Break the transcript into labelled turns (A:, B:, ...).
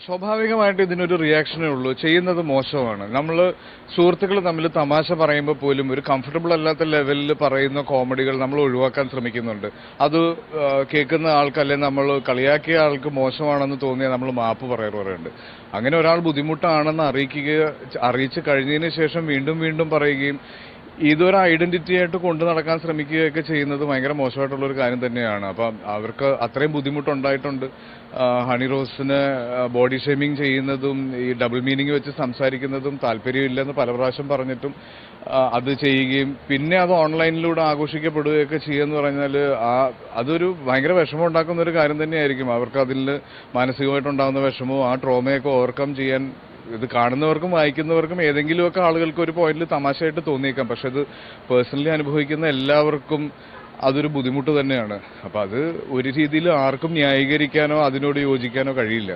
A: സ്വാഭാവികമായിട്ട് ഇതിനൊരു റിയാക്ഷനേ ഉള്ളൂ. ചെയ്യുന്നത് മോശമാണ്. നമ്മൾ സുഹൃത്തുക്കൾ തമ്മിൽ തമാശ പറയുമ്പോൾ പോലും ഒരു കംഫർട്ടബിൾ അല്ലാത്ത ലെവലിൽ പറയുന്ന കോമഡികൾ നമ്മൾ ഒഴിവാക്കാൻ ശ്രമിക്കുന്നുണ്ട്. അത് കേൾക്കുന്ന ആൾക്കല്ലെ നമ്മൾ കളിയാക്കിയ ആൾക്ക് മോശമാണെന്ന് തോന്നിയാൽ നമ്മൾ മാപ്പ് പറയാറുണ്ട്. അങ്ങനെ ഒരാൾ ബുദ്ധിമുട്ടാണെന്ന് അറിയിച്ചു കഴിഞ്ഞതിന് ശേഷം വീണ്ടും വീണ്ടും പറയുകയും ഇതൊരു ഐഡന്റിറ്റി ആയിട്ട് കൊണ്ടു നടക്കാൻ ശ്രമിക്കുകയൊക്കെ ചെയ്യുന്നത് ഭയങ്കര മോശമായിട്ടുള്ളൊരു കാര്യം തന്നെയാണ്. അപ്പം അവർക്ക് അത്രയും ബുദ്ധിമുട്ടുണ്ടായിട്ടുണ്ട്. ഹണി റോസിന് ബോഡി ഷേമിങ് ചെയ്യുന്നതും ഈ ഡബിൾ മീനിങ് വെച്ച് സംസാരിക്കുന്നതും താല്പര്യമില്ലെന്ന് പല പ്രാവശ്യം പറഞ്ഞിട്ടും അത് ചെയ്യുകയും പിന്നെ അത് ഓൺലൈനിലൂടെ ആഘോഷിക്കപ്പെടുകയൊക്കെ ചെയ്യുമെന്ന് പറഞ്ഞാൽ അതൊരു ഭയങ്കര വിഷമം ഉണ്ടാക്കുന്ന ഒരു കാര്യം തന്നെയായിരിക്കും. അവർക്ക് അതിൽ മാനസികമായിട്ടുണ്ടാകുന്ന വിഷമവും ആ ട്രോമയൊക്കെ ഓവർകം ചെയ്യാൻ ഇത് കാണുന്നവർക്കും വായിക്കുന്നവർക്കും ഏതെങ്കിലുമൊക്കെ ആളുകൾക്ക് ഒരു പോയിന്റിൽ തമാശയായിട്ട് തോന്നിയേക്കാം. പക്ഷെ അത് പേഴ്സണലി അനുഭവിക്കുന്ന എല്ലാവർക്കും അതൊരു ബുദ്ധിമുട്ട് തന്നെയാണ്. അപ്പം അത് ഒരു രീതിയിൽ ആർക്കും ന്യായീകരിക്കാനോ അതിനോട് യോജിക്കാനോ കഴിയില്ല.